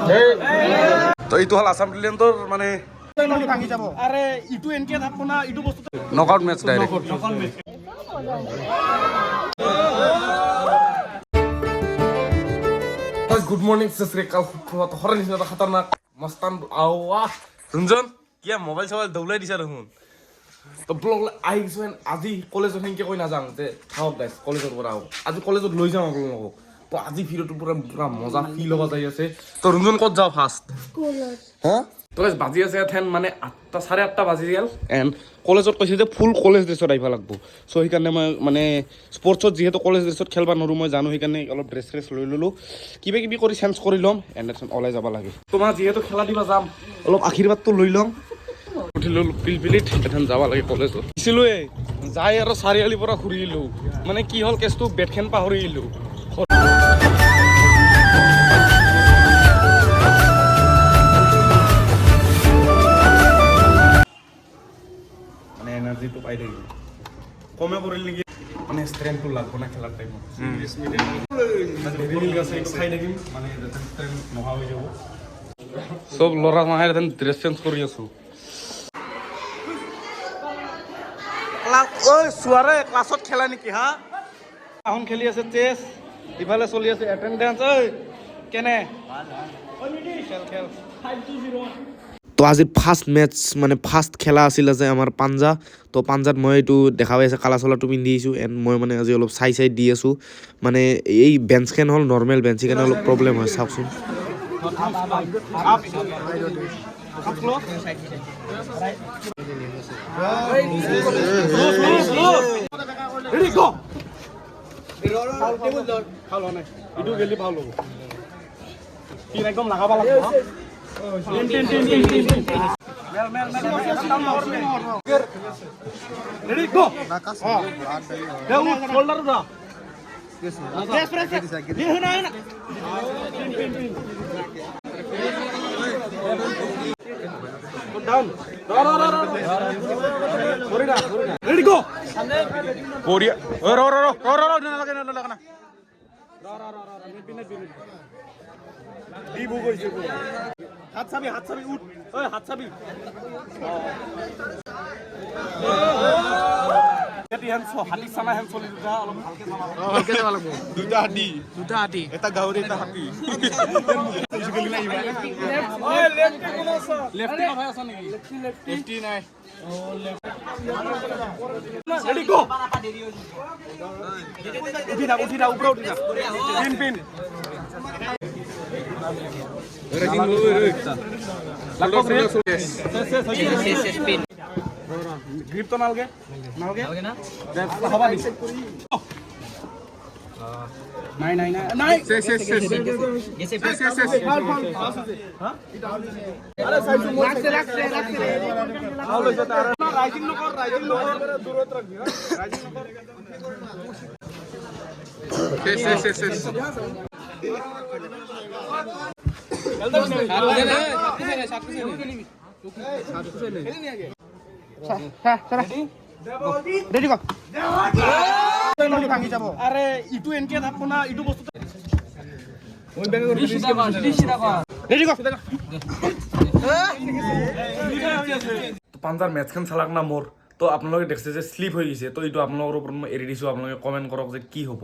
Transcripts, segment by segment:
তো এইটো হল আসাম ব্ৰিলিয়াণ্টৰ মানে knockout match direct. Good morning সশ্ৰীকাল সুপ্ৰভাত হৰৰ নিচিনা এটা খাতাৰনাক মস্তান আৱা ৰঞ্জন কিয় মোবাইল চবাইল দৌলাই দিছা দেখোন। তো ব্লগ আহি গৈছোঁ আজি কলেজত সেনেকৈ কৈ নাযাওঁ যে থাকক গাইছ কলেজৰ পৰা আহক আজি কলেজত লৈ যাওঁ আপোনালোকক। তো আজি ভিডিঅ'টো পুৰা মজা ফিল হ'ব যাই আছে। তো ৰঞ্জন ক'ত যাওঁ ফাৰ্ষ্ট হা তো গাইছ বাজি আছে এথেন মানে 8টা 8:30 বাজি গ'ল এণ্ড কলেজত কৈছে যে ফুল কলেজ ড্ৰেছত আহিব লাগব। চ' সেইকাৰণে মই মানে স্পৰ্টছত যিহেতু কলেজ ড্ৰেছত খেলিব নোৱাৰোঁ মই জানো সেইকাৰণে অলপ ড্ৰেছ লৈ ল'লোঁ কিবা কিবি কৰি চেঞ্জ কৰি ল'ম এণ্ড ওলাই যাব লাগে। তোমাৰ যিহেতু খেলা দিব যাম অলপ আশীৰ্বাদটো লৈ ল'ম। উঠিলোঁ পিলপিলিত এথেন যাব লাগে কলেজত দিছিলোঁৱে যাই আৰু চাৰিআলিৰ পৰা ঘূৰি আহিলোঁ। মানে কি হ'ল কেছটো বেটখন পাহৰি আহিলোঁ। মানে এনাৰ্জিটো পাই থাকিব কমে কৰিল নেকি মানে ষ্ট্ৰেংথটো লাগব না খেলাৰ টাইমত খাই থাকিম মানে ষ্ট্ৰেংথ নোহোৱা হৈ যাব। চব ল'ৰা মাহে ড্ৰেছ চেঞ্জ কৰি আছোঁ। চোৱাৰে ক্লাছত খেলা নেকি হা এখন খেলি আছে চেছ ইফালে চলি আছে এটেণ্ডেঞ্চ। ঐ কেনে খেল খেল। তো আজি ফাৰ্ষ্ট মেটচ মানে ফাৰ্ষ্ট খেলা আছিলে যে আমাৰ পাঞ্জা। তো পাঞ্জাত মই এইটো দেখা পাই আছে কালা চলাটো পিন্ধি আহিছোঁ এণ্ড মই মানে আজি অলপ চাই দি আছোঁ। মানে এই বেঞ্চখন হ'ল নৰ্মেল বেঞ্চ সেইকাৰণে অলপ প্ৰব্লেম হয় চাওকচোন। একদম লাগাব লাগিব হাত চাবি উঠ ঐ হাত চাবি হাতী চানা হেন চলি দুটা অলপ ভালকে চাব লাগিব। দুটা হাতী এটা গাহৰি এটা হাতী। লেফটি কথা আছা নেকি? লেফটি নাই। উঠি যা ওপৰত উঠি যা পিন গ্রিপ তো নালগে না হবা দিছে নাই শেষ হ্যাঁ আরে সাইজ রাখছে ভালো হইছে তার রাইজিং নকর দূরত রাখবি রাইজিং নকর শেষ আরে ইটো এনকে থাকবো না ইটো বস্তু পাঞ্জাৰ মেটচখন চালাক না মোৰ। তো আপোনালোকে দেখছে যে স্লিপ হৈ গৈছে। তো এইটো আপোনালোকৰ ওপৰত মই এৰি দিছোঁ আপোনালোকে কমেণ্ট কৰক যে কি হ'ব।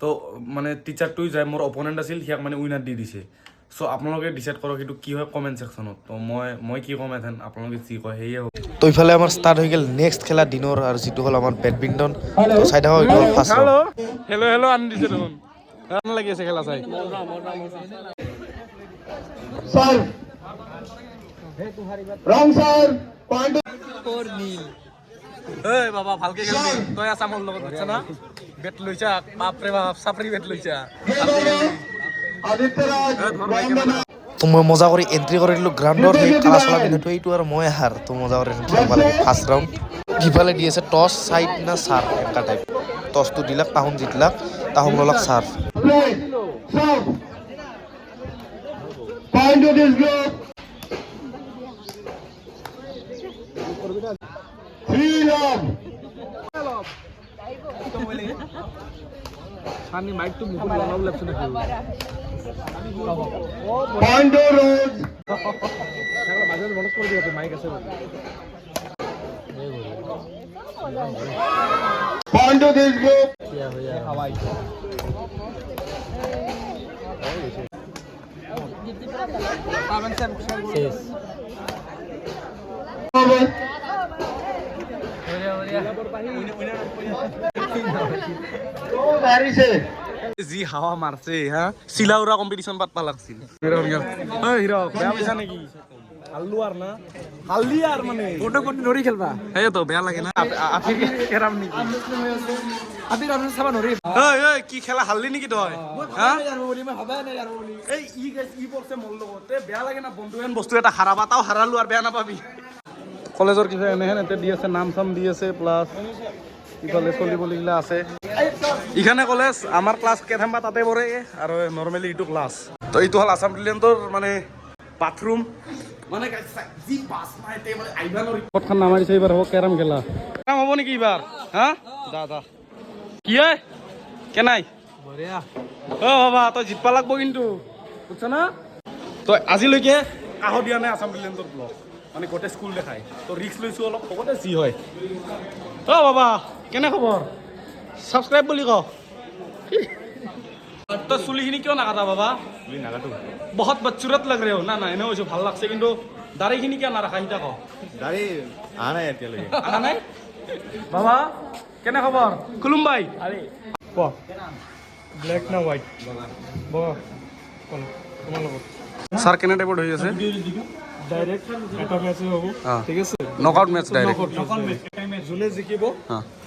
তো মানে টিচাৰটোৱে যায় মোৰ অপনেণ্ট আছিল সিয়াক মানে উইনাৰ দি দিছে। চ' আপোনালোকে ডিচাইড কৰক এইটো কি হয় কমেণ্ট ছেকশ্যনত। তো মই কি ক'ম এথেন আপোনালোকে যি কয় সেয়ে হ'ব। তো ইফালে আমাৰ ষ্টাৰ্ট হৈ গ'ল নেক্সট খেলা দিনৰ আৰু যিটো হ'ল আমাৰ বেডমিণ্টন। তো চাই থাকক এইটো হ'ল ফাৰ্ষ্ট হেল্ল' আনি দিছে দেখোন ভাল লাগি আছে খেলা চাই। বাবা ভালকে খেলবি তই আছা মোৰ লগত বুজিছা না। বেট লৈছা বাপৰে বাপ চাপৰি বেট লৈছা। তো মই মজা কৰি এণ্ট্ৰি কৰি দিলোঁ গ্ৰাউণ্ডৰ সেই কালা চলা পিন্ধাটো এইটো আৰু মই হাৰ তো মজা কৰি এণ্ট্ৰি কৰিব লাগে ফাৰ্ষ্ট ৰাউণ্ড। সিফালে দি আছে টছ চাইড না চাৰ্ভ এনেকা টাইপ। টছটো দিলাক তাহোন জিতলাক তাহোন ল'লাক চাৰ্ভ। মাইকটো মুখত লগাব লাগছে Point to Rose. Point to this group. Over. Oh, very safe. যি হাৱা মাৰছে হা চিলাউৰা কম্পিটিশন পাতবা লাগছিল হিৰ বেয়া পাইছা নেকি হাল্লু আৰ না হাল্লি আৰ মানে ফটো ফটো নৰি খেলবা এই তো বেয়া লাগে না আপনি কেৰাম নেকি আপনি ৰান সাবা নৰি এই এই কি খেলা হাল্লি নেকি তই হা এই ই পড়ছে মোর লগতে বেয়া লাগে না বন্ধুহেন বস্তু এটা হারাবা তাও হারালু আর বেয়া না পাবি কলেজৰ কিছু এনেহেন এতে দি আছে নাম চাম দি আছে প্লাস ইফালে চলিবলিগিলা আছে ইখানে কলেজ আমার ক্লাস কেথাম্বা তাতে পড়ে আর নর্মালি ইটু ক্লাস তো এইটো হল আসাম ব্রিলিয়ান্টর মানে বাথরুম মানে জি বাস মাইতে মানে আইবা নৰি কতখান নামাৰিছে এবাৰ হ'ব কেৰাম খেলা কাম হ'ব নেকি এবাৰ হা দা দা কি হয় কেনাই বঢ়িয়া ও বাবা তই জিতবা লাগব কিন্তু বুঝছ না তই আজিলৈকে কাহ দিয়া নাই আসাম ব্রিলিয়ান্টর ব্লগ মানে গোটেই স্কুল দেখাই তো রিস্ক লৈছো অলপ হবতে যি হয় ও বাবা কেনে খবৰ সাবস্ক্রাইব বলি ক তো চুলিখিনি কিয় নাকাটা বাবা চুলি নাকাটো বহুত বদসুরত লাগ ৰে না না এনে হৈছে ভাল লাগছে কিন্তু দাড়িখিনি কিয় নাৰাখা সিটা ক দাড়ি আহা নাই এতিয়ালৈকে আহা নাই বাবা কেনে খবৰ খুলুম ভাই আৰে ক ব্ল্যাক না হোয়াইট বাবা কোন তোমাৰ লগত স্যাৰ কেনে টাইপৰ হৈ আছে ডাইরেক্ট এটা ম্যাচে হ'ব ঠিক আছে knockout match direct knockout match যোনে জিকিব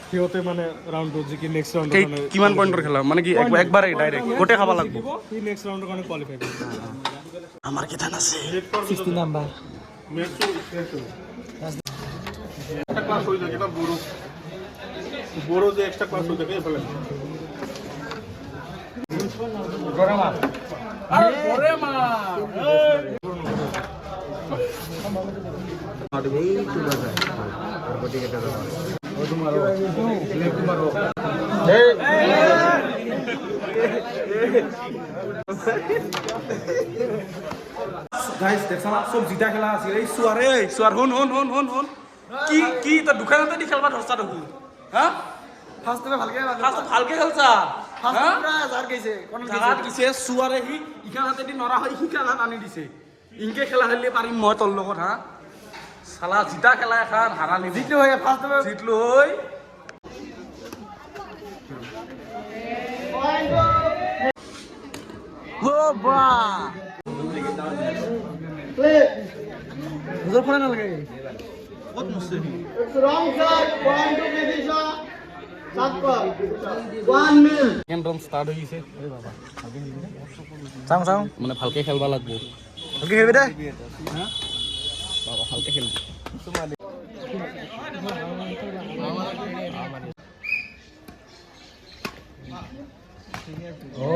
সিহঁতে মানে ৰাউণ্ডটো জিকি নেক্সট ৰাউণ্ডৰ কাৰণে কিমান পইণ্টৰ খেলা মানে কি একবাৰে ডাইৰেক্ট গোটে খাব লাগিব সি নেক্সট ৰাউণ্ডৰ কাৰণে কোৱালিফাই কৰিব আমাৰ কিমান আছে 60 নাম্বাৰ মেচটো একটা ক্লাস হৈ যায় এটা বড় যে এক্সট্রা ক্লাস হৈ থাকে এফালে গরে মার আরে গরে মার গাইস দেখছ না সব জিতা খেলা আছে এই সুয়ারে সুয়ার হন হন হন হন হন কি কি তা দোকানতে দি খেলবা ধরছা দেখো হ্যাঁ ফার্স্ট ভালকে খেলছা হ্যাঁ জার গইছে কোন জার গইছে সুয়ারে হি ইখানাতে দি নরা হয় হিখানা আনি দিছে ইনকে খেলা হইলে পারিম মই তোর লগত হ্যাঁ শালা জিতা খেলা এখন হারালি জিতলো হয় ফার্স্ট জিতলো হই ও বা নজর পড়ে না লাগে কত মুসে Wrong side. Point to Vidisha. Satpa. 1 mil. কেন্দ্রম স্টার্ট হৈ গৈছে এ বাবা চাও চাও মানে ভালকে খেলবা লাগব ভালকে খেলবি দে হ্যাঁ বাবা ভালকে খেলবি ও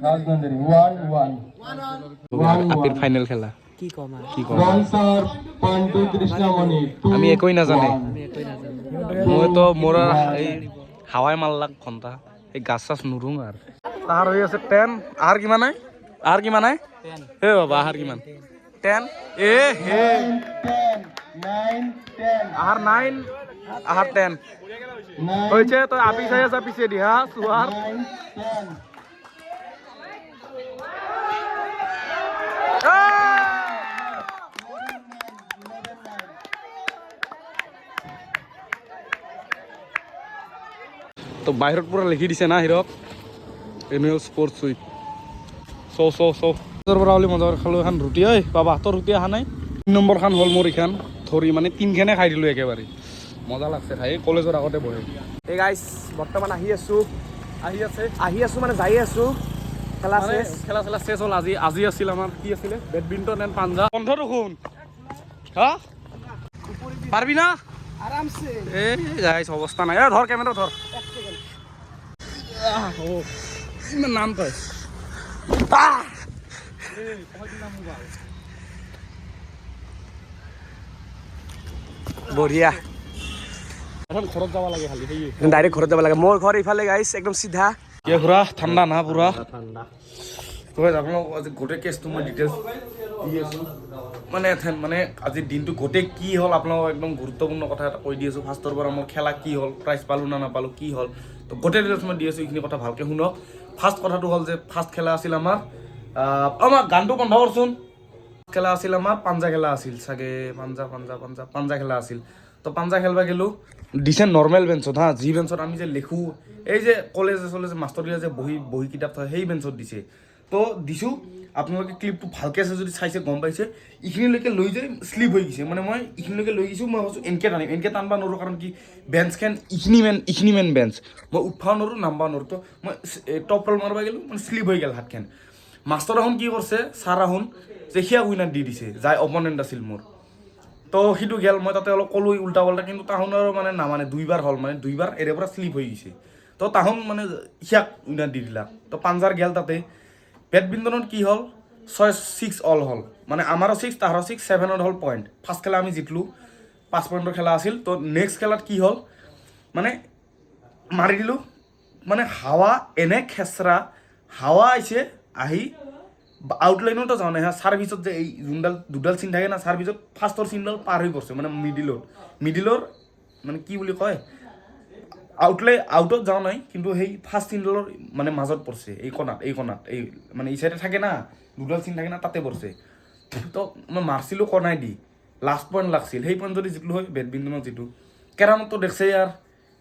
Rajgandhari 1-1. আপের ফাইনাল খেলা কি কম Wrong side. Point to Krishnamani. আমি একই না জানে মই তো মোর এই হাওয়াই মারলাক ঘন্টা এই গাছ চাছ নুরুং আর তার হয়ে আছে 10 আর কিমান নাই আর কিমান নাই 10 হে বাবা আর কিমান 10 এ হে 10, 9, 10. আর 9 আর 10 হইছে তো আপি চাই আছে পিছে দিয়া সুয়ার 9, 10. তো বাহিৰত পুৰা লিখি দিছে না হিৰক এনুৱেল স্পৰ্টছ উইক তোৰ পৰা ওলি মজা খালো এখন ৰুটি ঐ বাবা তোৰ ৰুটি অহা নাই 3 নম্বৰ খান হ'ল মোৰ এইখান ধৰি মানে 3খানে খাই দিলোঁ একেবাৰে মজা লাগছে খাই কলেজৰ আগতে বহে এই গাইস বৰ্তমান আহি আছো মানে যাই আছো খেলা শেষ খেলা শেষ হ'ল আজি আছিল আমাৰ কি আছিলে বেডমিণ্টন এণ্ড পাঞ্জা বন্ধ দেখোন হা পাৰবি না আৰামছে এই গাইছ অৱস্থা নাই ধৰ কেমেৰা ধৰ ইমান নাম তই বঢ়িয়া এখন ঘৰত যাব লাগে খালি সেই ডাইৰেক্ট ঘৰত যাব লাগে মোৰ ঘৰ ইফালে গাইছ একদম চিধা কি পুৰা ঠাণ্ডা না পুৰা তো আপোনালোক আজি গোটেই কেছটো মই ডিটেইলছ দি আছোঁ মানে আজিৰ দিনটো গোটেই কি হ'ল আপোনালোকক একদম গুৰুত্বপূৰ্ণ কথা এটা কৈ দি আছোঁ ফাৰ্ষ্টৰ পৰা মোৰ খেলা কি হ'ল প্ৰাইজ পালোঁ না নাপালোঁ কি হ'ল তো গোটেই ডিটেইলছ মই দি আছোঁ এইখিনি কথা ভালকৈ শুনক ফাৰ্ষ্ট কথাটো হ'ল যে ফাৰ্ষ্ট খেলা আছিল আমাৰ গানটো বন্ধ কৰচোন খেলা আছিল আমাৰ পাঞ্জা খেলা আছিল চাগে পাঞ্জা খেলা আছিল তো পাঞ্জা খেলবা গেলোঁ দিছে নৰ্মেল বেঞ্চত হা যি বেঞ্চত আমি যে লিখোঁ এই যে কলেজে মাষ্টৰগিলা যে বহি কিতাপ থয় সেই বেঞ্চত দিছে তো দিছোঁ আপোনালোকে ক্লিপটো ভালকৈ আছে যদি চাইছে গম পাইছে এইখিনিলৈকে লৈ যায় শ্লিপ হৈ গৈছে মানে মই এইখিনিলৈকে লৈ গৈছোঁ মই ভাবিছোঁ এনেকৈ টানিব নোৱাৰোঁ কাৰণ কি বেঞ্চখন এইখিনি মেইন বেঞ্চ মই উঠবা নোৱাৰোঁ নামবা নোৱাৰোঁ তো মই টপ ৰল মাৰিব গ'লোঁ মানে শ্লিপ হৈ গ'ল হাতখন মাষ্টৰ এখন কি কৰিছে ছাৰ এখন যে সিয়া উইনাৰ দি দিছে যাই অপনেণ্ট আছিল মোৰ তো সেইটো গেল মই তাতে অলপ ক'লোঁ উল্টা পাল্টা কিন্তু তাহোন আৰু মানে নামানে দুইবাৰ হ'ল মানে দুইবাৰ এৰে পৰা শ্লিপ হৈ গৈছে তো তাহোন মানে সিয়াক উইনাৰ দি দিলা তো পাঞ্জাৰ গেল তাতে বেডমিণ্টনত কি হ'ল 6 অল হ'ল মানে আমাৰো 6 তাহাৰো 6 7 হ'ল পইণ্ট ফাৰ্ষ্ট খেলা আমি জিতলোঁ 5 পইণ্টৰ খেলা আছিল তো নেক্সট খেলাত কি হ'ল মানে মাৰি দিলোঁ মানে হাৱা এনে খেচৰা হাৱা আহিছে আহি আউটলাইনতো যাওঁ নাই হা ছাৰ্ভিচত যে এই যোনডাল দুডাল চিন থাকে না ছাৰ্ভিচত ফাৰ্ষ্টৰ চিনডাল পাৰ হৈ পৰিছে মানে মিডিলৰ মানে কি বুলি কয় আউটত যাওঁ নাই কিন্তু সেই ফাৰ্ষ্ট চিনডালৰ মানে মাজত পৰিছে এই কণাত এই মানে এই চাইডে থাকে না দুডাল চিন থাকে না তাতে পৰিছে তো মই মাৰছিলোঁ কণাই দি লাষ্ট পইণ্ট লাগছিল সেই পইণ্ট যদি জিতলোঁ হয় বেডমিণ্টনত যিটো কেৰামততো দেখছে ইয়াৰ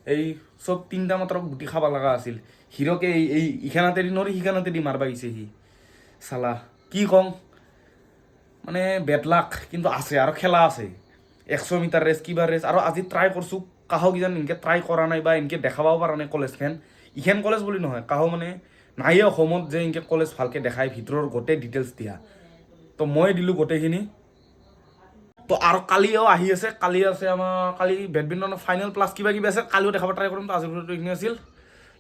এই চব তিনিটা মাত্ৰ গুটি খাব লগা আছিল হিৰকে এই ইখানাতে দি নৰি সিখানাতে দি মাৰবা গৈছে সি চালা কি কম মানে বেড লাক কিন্তু আছে আৰু খেলা আছে 100 মিটাৰ ৰেচ কিবা ৰেচ আৰু আজি ট্ৰাই কৰিছোঁ কাহো কিজান এনেকৈ ট্ৰাই কৰা নাই বা এনেকৈ দেখাবও পৰা নাই কলেজখন ইখন কলেজ বুলি নহয় কাহো মানে নায়ে অসমত যে এনেকৈ কলেজ ভালকৈ দেখাই ভিতৰৰ গোটেই ডিটেইলছ দিয়া তো মই দিলোঁ গোটেইখিনি তো আৰু কালিও আহি আছে কালি আছে আমাৰ কালি বেডমিণ্টনৰ ফাইনেল প্লাছ কিবা কিবি আছে কালিও দেখাব ট্ৰাই কৰিম তো আজিৰ ভিডিঅ'টো এইখিনি আছিল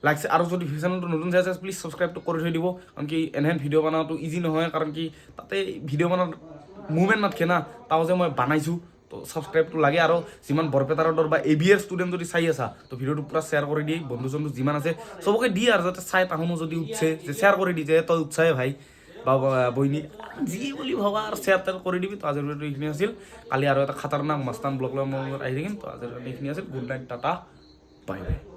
লাগছে আৰু যদি চেনেলটো নতুন চাই আছে প্লিজ ছাবস্ক্ৰাইবটো কৰি থৈ দিব কাৰণ কি এনেহেন ভিডিঅ' বনাওঁটো ইজি নহয় কাৰণ কি তাতে ভিডিঅ' বনাত মুভমেণ্ট নাথাকে না তাও যে মই বনাইছোঁ তো ছাবস্ক্ৰাইবটো লাগে আৰু যিমান বৰপেটাৰ দৰ বা ABR ষ্টুডেণ্ট যদি চাই আছা তো ভিডিঅ'টো পূৰা শ্বেয়াৰ কৰি দিয়ে বন্ধু চন্ধু যিমান আছে চবকে দিয়ে আৰু যাতে চাই তাহোনো যদি উঠছে যে শ্বেয়াৰ কৰি দি যে তই উৎসাহে ভাই বা বইনী যি বুলি ভাবা আৰু শ্বেয়াৰ টেয়াৰ কৰি দিবি তো আজিৰ ভিডিঅ'টো এইখিনি আছিল কালি আৰু এটা খাতাৰনাক মাস্তান ব্লগ লৈ মই আহি থাকিম তো আজিৰ এইখিনি আছিল good night tata bye bye